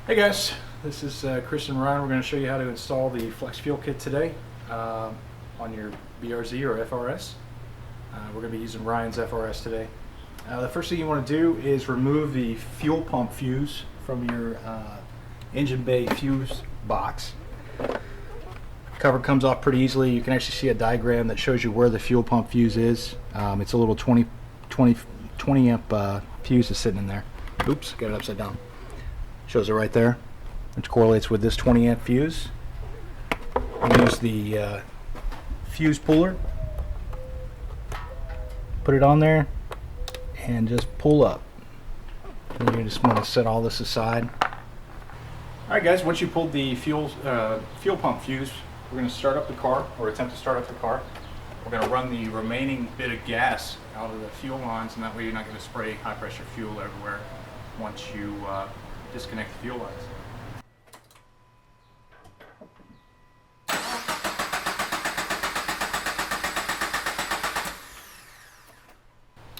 Hey guys, this is Chris and Ryan. We're going to show you how to install the Flex Fuel kit today on your BRZ or FRS. We're going to be using Ryan's FRS today. The first thing you want to do is remove the fuel pump fuse from your engine bay fuse box. Cover comes off pretty easily. You can actually see a diagram that shows you where the fuel pump fuse is. It's a little 20 amp fuse is sitting in there. Oops, got it upside down. Shows it right there, which correlates with this 20 amp fuse. Use the fuse puller, put it on there, and just pull up. And you just want to set all this aside. Alright guys, once you pulled the fuel pump fuse, we're going to start up the car, or attempt to start up the car. We're going to run the remaining bit of gas out of the fuel lines, and that way you're not going to spray high pressure fuel everywhere once you disconnect the fuel lines.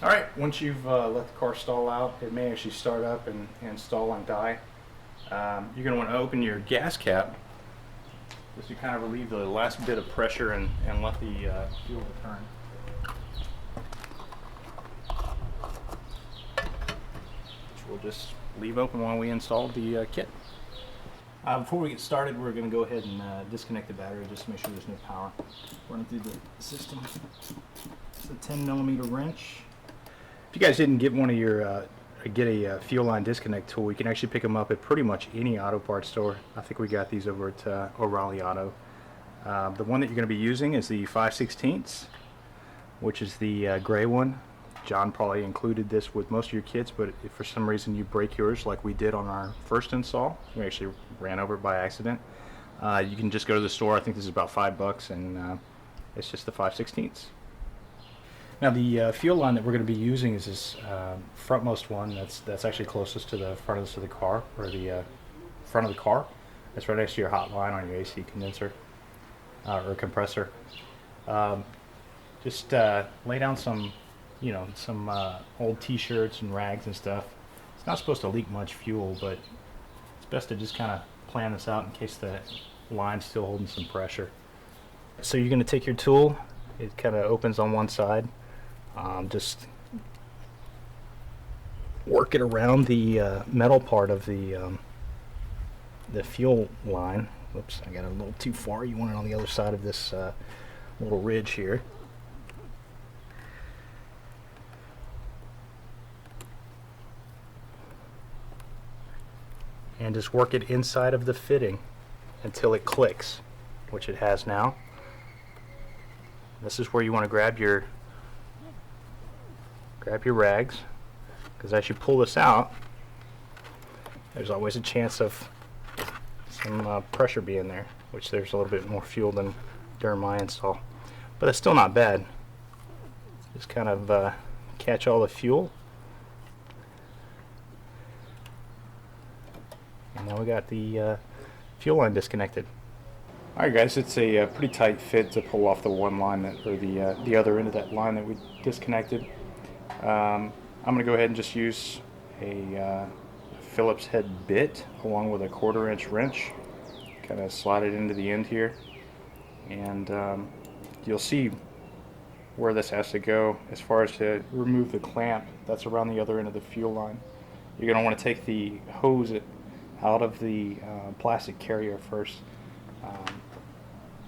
Alright, once you've let the car stall out, it may actually start up and stall and die. You're going to want to open your gas cap just to kind of relieve the last bit of pressure and let the fuel return. Which we'll just leave open while we install the kit. Before we get started, we're going to go ahead and disconnect the battery just to make sure there's no power running through the system. It's a 10mm wrench. If you guys didn't get one of your get a fuel line disconnect tool, you can actually pick them up at pretty much any auto parts store. I think we got these over at O'Reilly Auto. The one that you're going to be using is the 5/16, which is the gray one. John probably included this with most of your kits, but if for some reason you break yours like we did on our first install, we actually ran over it by accident, you can just go to the store. I think this is about $5 and it's just the 5/16. Now the fuel line that we're going to be using is this frontmost one that's actually closest to the front of the car, or the front of the car. It's right next to your hot line on your AC condenser or compressor. Just lay down some old t-shirts and rags and stuff. It's not supposed to leak much fuel, but it's best to just kind of plan this out in case the line's still holding some pressure. So you're going to take your tool. It kind of opens on one side. Just work it around the metal part of the fuel line. Whoops, I got it a little too far. You want it on the other side of this little ridge here. And just work it inside of the fitting until it clicks, which it has now. This is where you want to grab your rags, because as you pull this out, there's always a chance of some pressure being there, which there's a little bit more fuel than during my install, but it's still not bad. Just kind of catch all the fuel. And now we got the fuel line disconnected. Alright guys, it's a pretty tight fit to pull off the one line or the other end of that line that we disconnected. I'm going to go ahead and just use a Phillips head bit along with a 1/4 inch wrench. Kind of slide it into the end here, and you'll see where this has to go as far as to remove the clamp that's around the other end of the fuel line. You're going to want to take the hose out of the plastic carrier first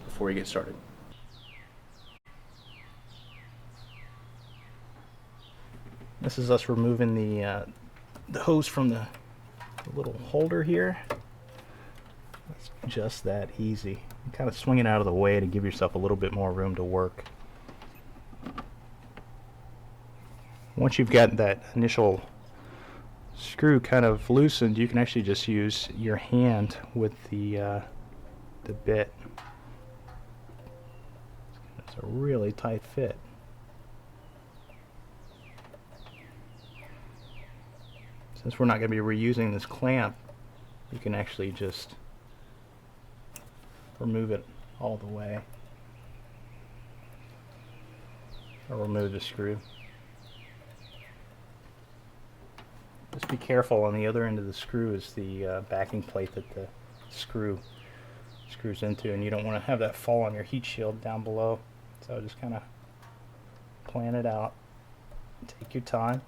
before you get started. This is us removing the hose from the little holder here. It's just that easy. You kind of swing it out of the way to give yourself a little bit more room to work. Once you've got that initial screw kind of loosened, you can actually just use your hand with the bit. It's a really tight fit. Since we're not going to be reusing this clamp, you can actually just remove it all the way, or remove the screw. Just be careful, on the other end of the screw is the backing plate that the screw screws into, and you don't want to have that fall on your heat shield down below. So just kind of plan it out. Take your time.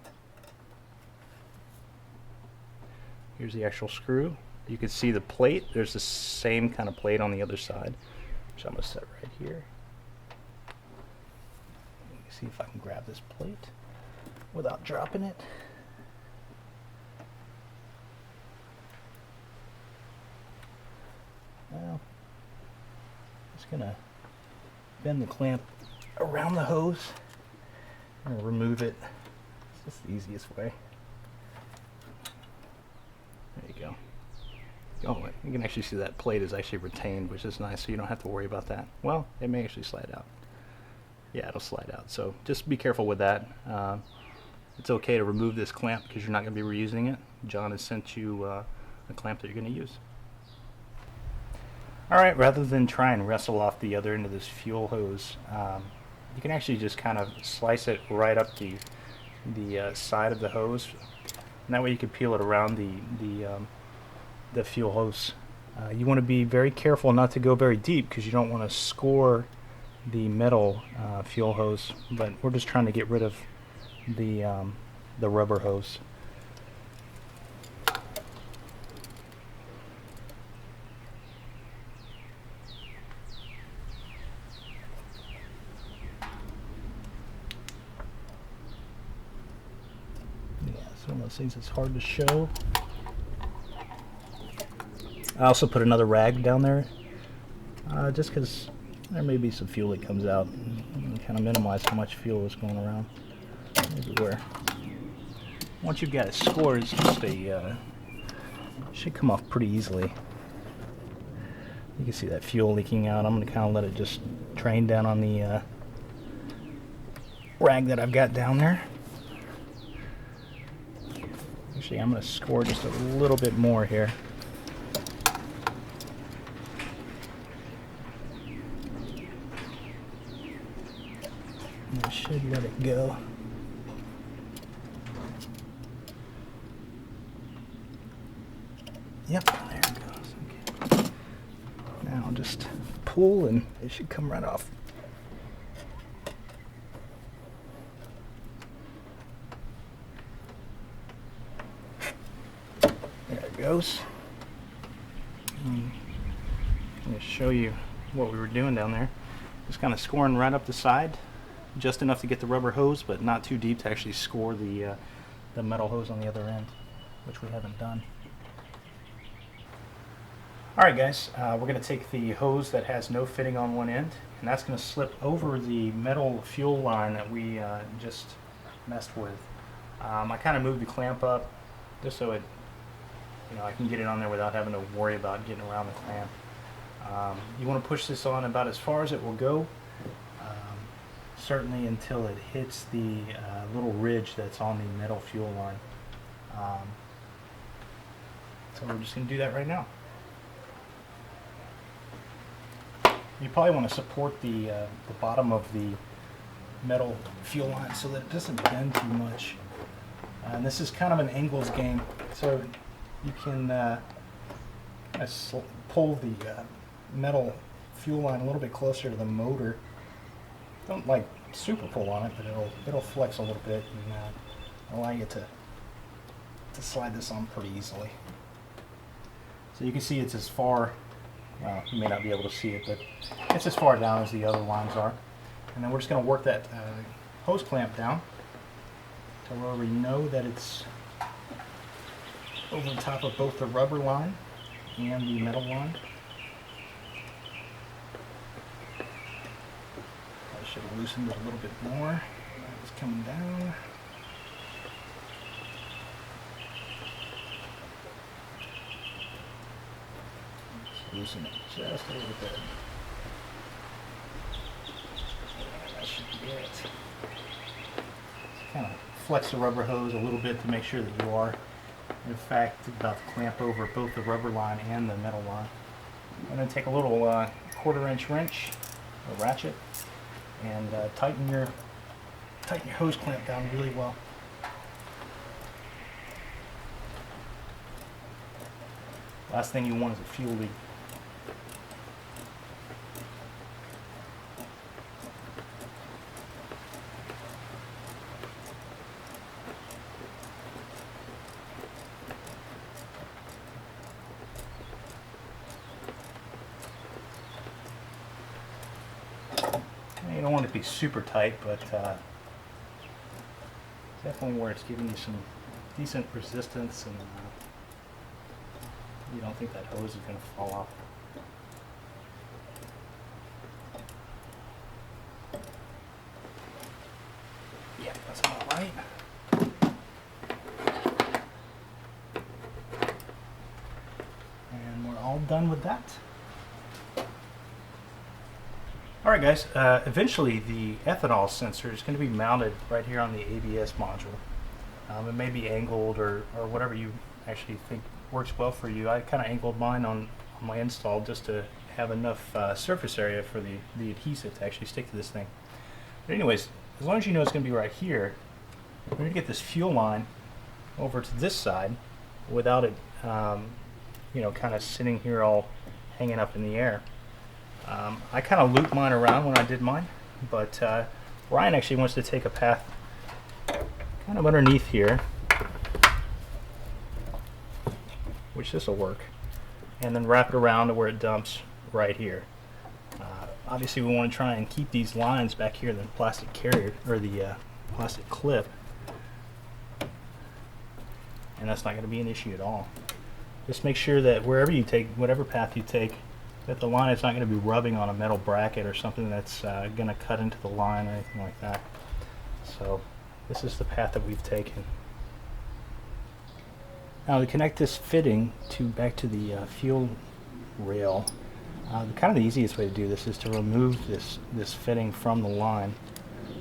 Here's the actual screw. You can see the plate. There's the same kind of plate on the other side, which I'm going to set right here. Let me see if I can grab this plate without dropping it. Now, just going to bend the clamp around the hose and remove it. It's just the easiest way. There you go. Oh, you can actually see that plate is actually retained, which is nice, so you don't have to worry about that. Well, it may actually slide out. Yeah, it'll slide out, so just be careful with that. It's okay to remove this clamp because you're not going to be reusing it. John has sent you a clamp that you're going to use. Alright, rather than try and wrestle off the other end of this fuel hose, you can actually just kind of slice it right up the side of the hose, and that way you can peel it around the fuel hose. You want to be very careful not to go very deep because you don't want to score the metal fuel hose, but we're just trying to get rid of the rubber hose. It's one of those things that's hard to show. I also put another rag down there just because there may be some fuel that comes out and kind of minimize how much fuel is going around everywhere. Once you've got it scored, it's just should come off pretty easily. You can see that fuel leaking out. I'm going to kind of let it just drain down on the rag that I've got down there. Actually, I'm going to score just a little bit more here. And I should let it go. Yep, there it goes. Okay. Now just pull and it should come right off. There it goes. I'm going to show you what we were doing down there. Just kind of scoring right up the side, just enough to get the rubber hose, but not too deep to actually score the metal hose on the other end, which we haven't done. Alright guys, we're going to take the hose that has no fitting on one end, and that's going to slip over the metal fuel line that we just messed with. I kind of moved the clamp up just so it, I can get it on there without having to worry about getting around the clamp. You want to push this on about as far as it will go, certainly until it hits the little ridge that's on the metal fuel line. So we're just going to do that right now. You probably want to support the bottom of the metal fuel line so that it doesn't bend too much. And this is kind of an angles game, so you can pull the metal fuel line a little bit closer to the motor. Don't like super pull on it, but it'll flex a little bit and allow you to slide this on pretty easily. So you can see it's as far. Well, you may not be able to see it, but it's as far down as the other lines are. And then we're just going to work that hose clamp down to where we know that it's over the top of both the rubber line and the metal line. I should have loosened it a little bit more. It's coming down. Loosen it just a little bit. That should be it. Just kind of flex the rubber hose a little bit to make sure that you are, in fact, about to clamp over both the rubber line and the metal line. And then take a little 1/4-inch wrench or ratchet and tighten your hose clamp down really well. Last thing you want is a fuel leak. You don't want it to be super tight, but definitely where it's giving you some decent resistance, and you don't think that hose is going to fall off. Yeah, that's about right. And we're all done with that. Alright guys, eventually the ethanol sensor is going to be mounted right here on the ABS module. It may be angled or whatever you actually think works well for you. I kind of angled mine on my install just to have enough surface area for the adhesive to actually stick to this thing. But anyways, as long as you know it's going to be right here, we're going to get this fuel line over to this side without it, you know, kind of sitting here all hanging up in the air. I kind of looped mine around when I did mine, but Ryan actually wants to take a path kind of underneath here, which this will work, and then wrap it around to where it dumps right here. Obviously we want to try and keep these lines back here in the plastic carrier, or the plastic clip, and that's not going to be an issue at all. Just make sure that wherever you take, whatever path you take, that the line is not going to be rubbing on a metal bracket or something that's going to cut into the line or anything like that. So this is the path that we've taken. Now to connect this fitting back to the fuel rail, kind of the easiest way to do this is to remove this fitting from the line.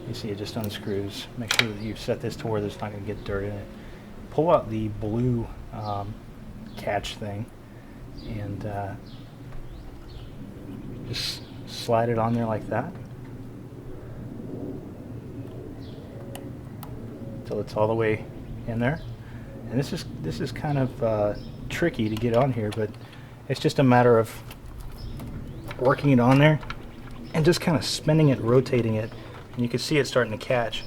You see it just unscrews. Make sure that you set this to where there's not going to get dirt in it. Pull out the blue catch thing and just slide it on there like that until it's all the way in there. And this is kind of tricky to get on here, but it's just a matter of working it on there and just kind of spinning it, rotating it, and you can see it starting to catch.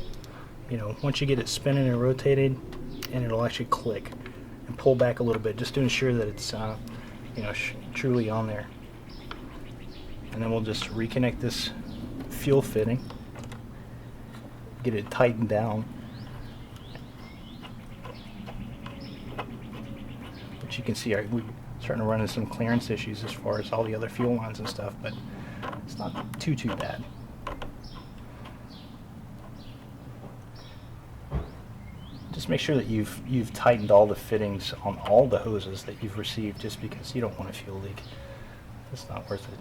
You know, once you get it spinning and rotated, and it'll actually click and pull back a little bit just to ensure that it's you know, truly on there. And then we'll just reconnect this fuel fitting, get it tightened down. But you can see we're starting to run into some clearance issues as far as all the other fuel lines and stuff, but it's not too bad. Just make sure that you've tightened all the fittings on all the hoses that you've received, just because you don't want a fuel leak. It's not worth it.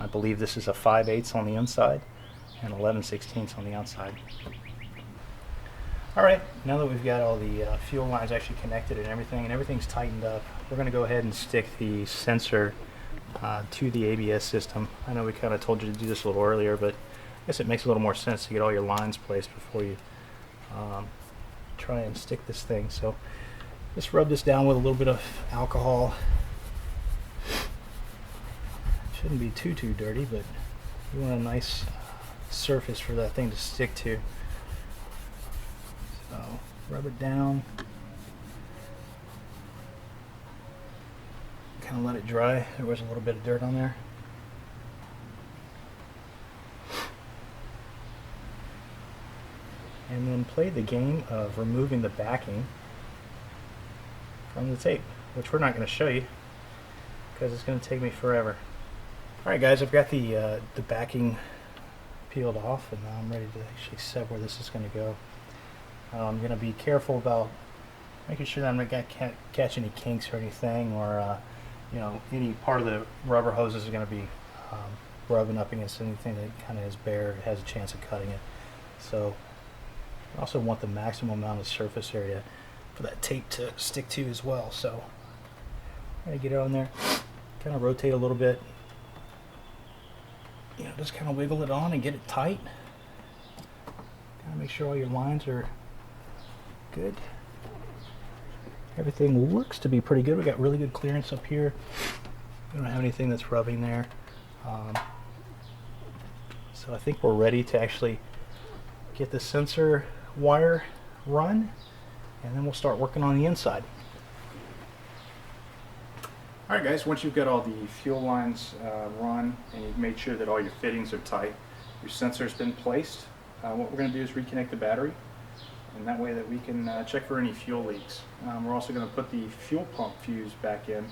I believe this is a 5/8 on the inside and 11/16 on the outside. Alright, now that we've got all the fuel lines actually connected and everything's tightened up, we're going to go ahead and stick the sensor to the ABS system. I know we kind of told you to do this a little earlier, but I guess it makes a little more sense to get all your lines placed before you try and stick this thing. So just rub this down with a little bit of alcohol. Shouldn't be too dirty, but you want a nice surface for that thing to stick to. So rub it down, kind of let it dry. There was a little bit of dirt on there. And then play the game of removing the backing from the tape, which we're not going to show you because it's going to take me forever. Alright guys, I've got the backing peeled off, and now I'm ready to actually set where this is going to go. I'm going to be careful about making sure that I'm not going to catch any kinks or anything, or you know, any part of the rubber hoses is going to be rubbing up against anything that kind of is bare, has a chance of cutting it. So I also want the maximum amount of surface area for that tape to stick to as well. So I'm going to get it on there, kind of rotate a little bit. You know, just kind of wiggle it on and get it tight. Kind of make sure all your lines are good. Everything looks to be pretty good. We got really good clearance up here. We don't have anything that's rubbing there. So I think we're ready to actually get the sensor wire run, and then we'll start working on the inside. Alright guys, once you've got all the fuel lines run and you've made sure that all your fittings are tight, your sensor's been placed, what we're going to do is reconnect the battery, and that way that we can check for any fuel leaks. We're also going to put the fuel pump fuse back in,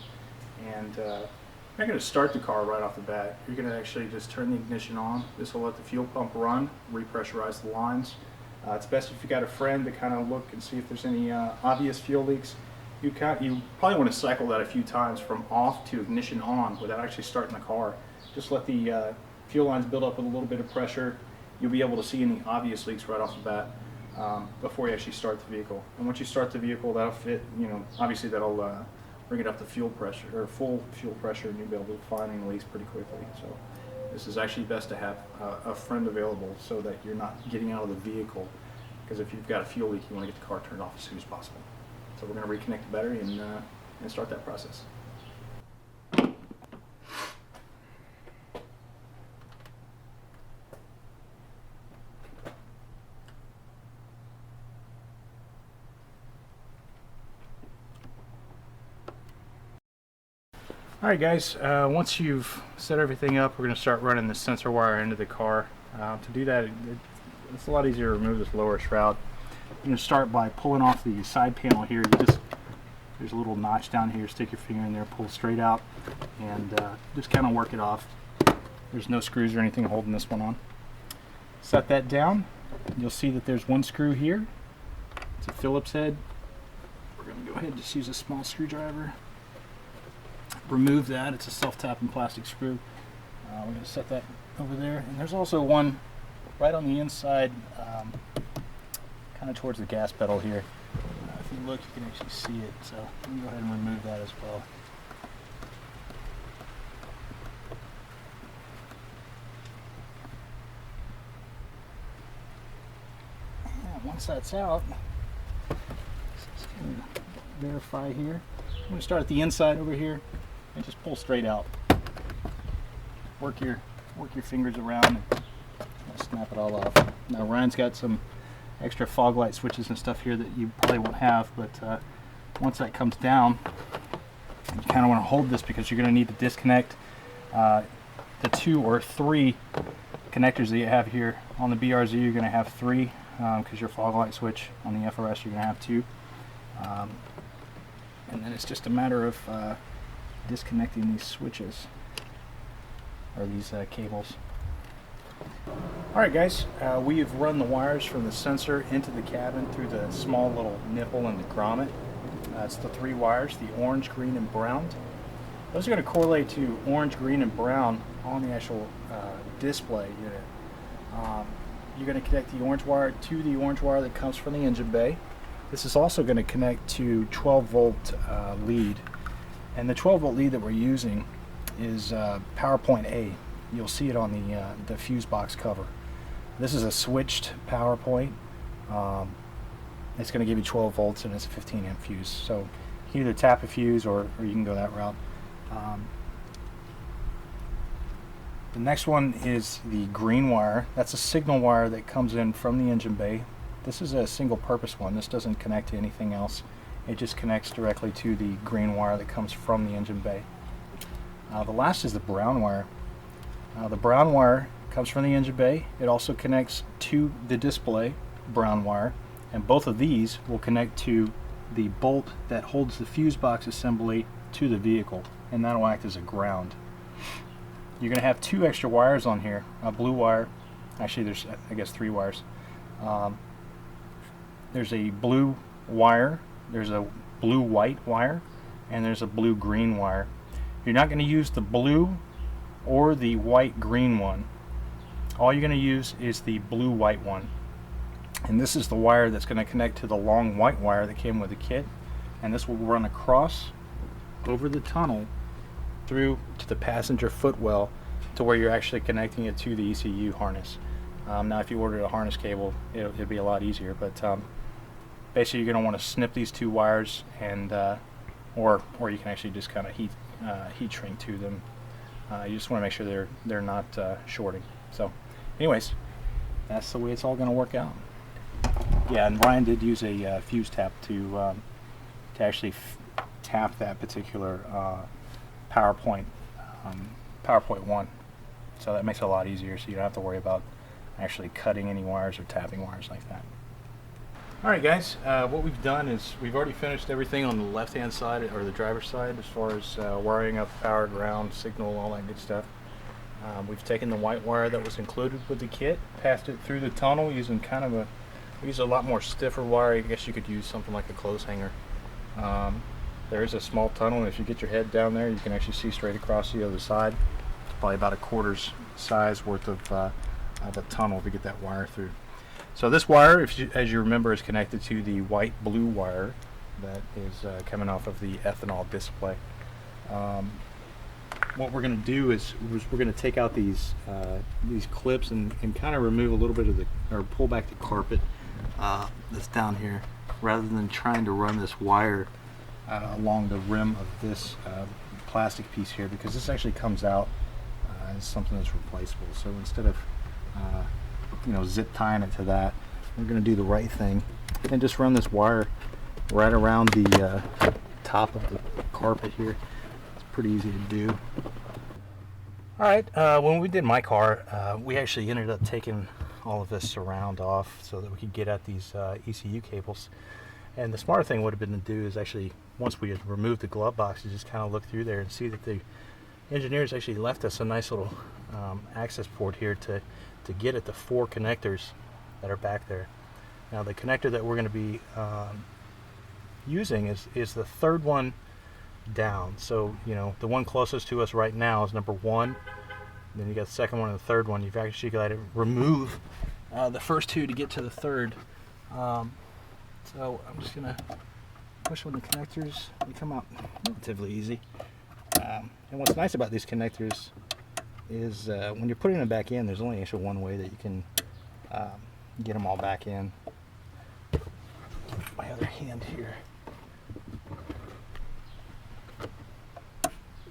and you're not going to start the car right off the bat. You're going to actually just turn the ignition on. This will let the fuel pump run, repressurize the lines. It's best if you got a friend to kind of look and see if there's any obvious fuel leaks. You probably want to cycle that a few times from off to ignition on without actually starting the car. Just let the fuel lines build up with a little bit of pressure. You'll be able to see any obvious leaks right off the bat before you actually start the vehicle. And once you start the vehicle, that'll fit, obviously that'll bring it up to fuel pressure, or full fuel pressure, and you'll be able to find any leaks pretty quickly. So this is actually best to have a friend available so that you're not getting out of the vehicle, because if you've got a fuel leak, you want to get the car turned off as soon as possible. So we're going to reconnect the battery and start that process. Alright guys, once you've set everything up, we're going to start running the sensor wire into the car. To do that, it's a lot easier to remove this lower shroud. I'm going to start by pulling off the side panel here. There's a little notch down here, stick your finger in there, pull straight out, and just kind of work it off. There's no screws or anything holding this one on. Set that down. You'll see that there's one screw here. It's a Phillips head. We're going to go ahead and just use a small screwdriver. Remove that. It's a self-tapping plastic screw. We're going to set that over there. And there's also one right on the inside, kind of towards the gas pedal here. If you look, you can actually see it. So let me go ahead and remove that as well. And once that's out, just going to verify here. I'm going to start at the inside over here and just pull straight out. Work your fingers around and snap it all off. Now Ryan's got some extra fog light switches and stuff here that you probably won't have, but once that comes down, you kind of want to hold this because you're going to need to disconnect the 2 or 3 connectors that you have here. On the BRZ you're going to have 3 because your fog light switch. On the FRS you're going to have 2. And then it's just a matter of disconnecting these switches, or these cables. Alright guys, we have run the wires from the sensor into the cabin through the small little nipple and the grommet. It's the 3 wires, the orange, green, and brown. Those are going to correlate to orange, green, and brown on the actual display unit. You're going to connect the orange wire to the orange wire that comes from the engine bay. This is also going to connect to 12-volt lead. And the 12-volt lead that we're using is PowerPoint A. You'll see it on the fuse box cover. This is a switched PowerPoint. It's going to give you 12 volts and it's a 15-amp fuse. So you can either tap a fuse or you can go that route. The next one is the green wire. That's a signal wire that comes in from the engine bay. This is a single purpose one. This doesn't connect to anything else. It just connects directly to the green wire that comes from the engine bay. The last is the brown wire. The brown wire comes from the engine bay. It also connects to the display, brown wire, and both of these will connect to the bolt that holds the fuse box assembly to the vehicle, and that will act as a ground. You're going to have 2 extra wires on here, a blue wire. Actually, there's, I guess, 3 wires. There's a blue wire, there's a blue-white wire, and there's a blue-green wire. You're not going to use the blue or the white-green one. All you're going to use is the blue-white one. And this is the wire that's going to connect to the long white wire that came with the kit. And this will run across over the tunnel through to the passenger footwell to where you're actually connecting it to the ECU harness. Now if you ordered a harness cable, it'd be a lot easier, but basically you're going to want to snip these two wires, and or you can actually just kind of heat shrink to them. You just want to make sure they're not shorting. So anyways, that's the way it's all going to work out. Yeah, and Brian did use a fuse tap to actually tap that particular PowerPoint 1. So that makes it a lot easier, so you don't have to worry about actually cutting any wires or tapping wires like that. Alright guys, what we've done is we've already finished everything on the left hand side, or the driver's side, as far as wiring up power, ground, signal, all that good stuff. We've taken the white wire that was included with the kit, passed it through the tunnel using kind of we use a lot more stiffer wire. I guess you could use something like a clothes hanger. There is a small tunnel, and if you get your head down there, you can actually see straight across the other side. Probably about a quarter's size worth of a tunnel to get that wire through. So this wire, as you remember, is connected to the white-blue wire that is coming off of the ethanol display. What we're going to do is we're going to take out these clips and kind of remove a little bit of or pull back the carpet that's down here, rather than trying to run this wire along the rim of this plastic piece here, because this actually comes out as something that's replaceable. So instead of zip tying it to that, we're going to do the right thing and just run this wire right around the top of the carpet here. It's pretty easy to do. Alright, when we did my car, we actually ended up taking all of this surround off so that we could get at these ECU cables. And the smarter thing would have been to do is actually, once we had removed the glove box, you just kind of look through there and see that the engineers actually left us a nice little access port here to get at the 4 connectors that are back there. Now the connector that we're going to be using is the third one down. So the one closest to us right now is number 1. Then you got the second one and the third one. You've actually got to remove the first 2 to get to the third. So I'm just going to push on the connectors. They come out relatively easy. And what's nice about these connectors is when you're putting them back in, there's only actually one way that you can get them all back in. My other hand here.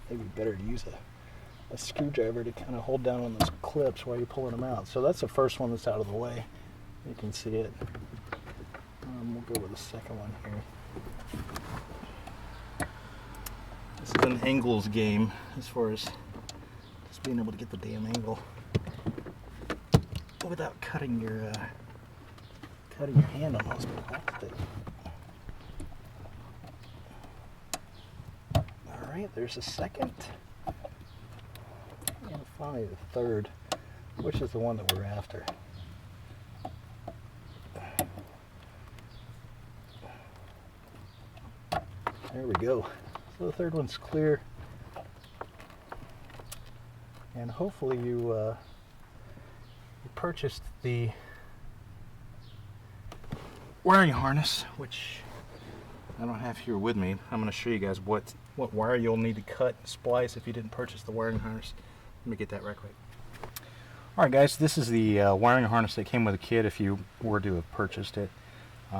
Maybe better to use a screwdriver to kind of hold down on those clips while you're pulling them out. So that's the first one that's out of the way. You can see it. We'll go with the second one here. This is an angles game as far as just being able to get the damn angle without cutting your hand on those plastic. Alright, there's a second. And finally the third, which is the one that we're after. There we go. So the third one's clear. And hopefully you purchased the wiring harness, which I don't have here with me. I'm going to show you guys what wire you'll need to cut and splice if you didn't purchase the wiring harness. Let me get that right quick. Alright guys, this is the wiring harness that came with the kit if you were to have purchased it.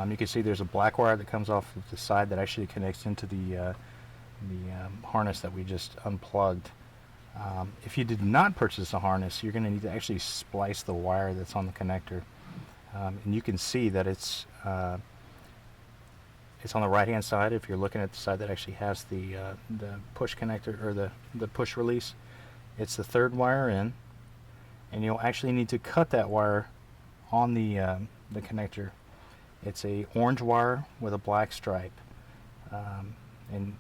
You can see there's a black wire that comes off of the side that actually connects into the harness that we just unplugged. If you did not purchase a harness, you're going to need to actually splice the wire that's on the connector. And you can see that it's on the right hand side. If you're looking at the side that actually has the push connector, or the push release, it's the third wire in, and you'll actually need to cut that wire on the connector. It's a orange wire with a black stripe, and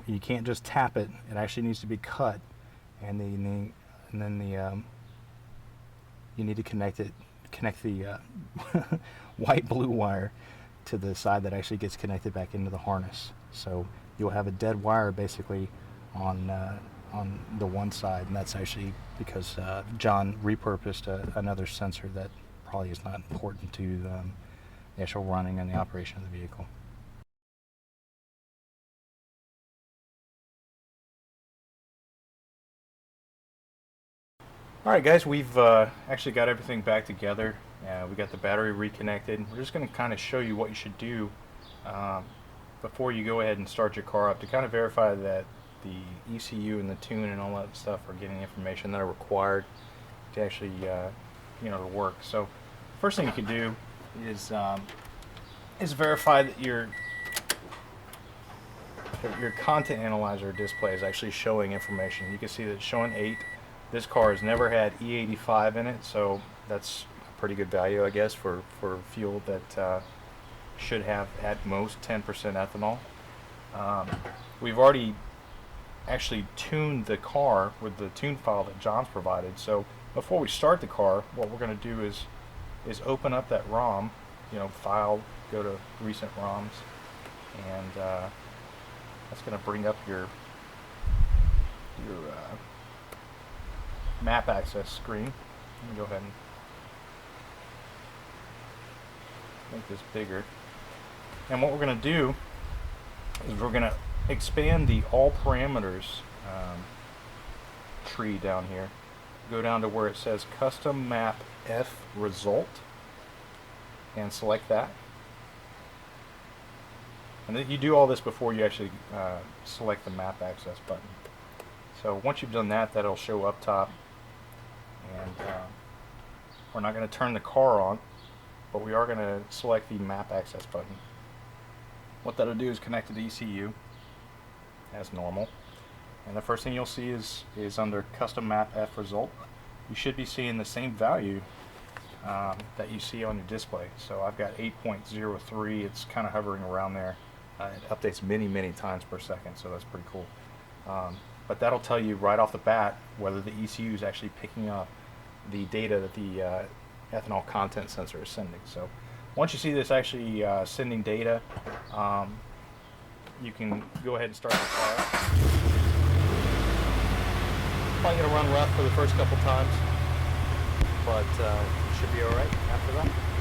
you can't just tap it. It actually needs to be cut, and then you need to connect the white blue wire to the side that actually gets connected back into the harness. So you'll have a dead wire basically on the one side, and that's actually because John repurposed another sensor that probably is not important to the actual running and the operation of the vehicle. Alright guys, we've actually got everything back together. We got the battery reconnected. We're just going to kind of show you what you should do before you go ahead and start your car up to kind of verify that the ECU and the tune and all that stuff are getting information that are required to actually to work. So first thing you can do is verify that your content analyzer display is actually showing information. You can see that it's showing 8. This car has never had E85 in it, so that's a pretty good value, I guess, for fuel that should have at most 10% ethanol. We've already actually tuned the car with the tune file that John's provided. So before we start the car, what we're going to do is open up that ROM, file, go to recent ROMs, and that's going to bring up your map access screen. Let me go ahead and make this bigger. And what we're going to do is we're going to expand the all parameters tree down here. Go down to where it says custom map F result and select that. And then you do all this before you actually select the map access button. So once you've done that, that'll show up top. And we're not going to turn the car on, but we are going to select the map access button. What that'll do is connect to the ECU as normal. And the first thing you'll see is under custom map F result. You should be seeing the same value that you see on your display. So I've got 8.03. It's kind of hovering around there. It updates many times per second, so that's pretty cool. But that'll tell you right off the bat whether the ECU is actually picking up the data that the ethanol content sensor is sending. So once you see this actually sending data, you can go ahead and start the car up. Probably going to run rough for the first couple times, but it should be alright after that.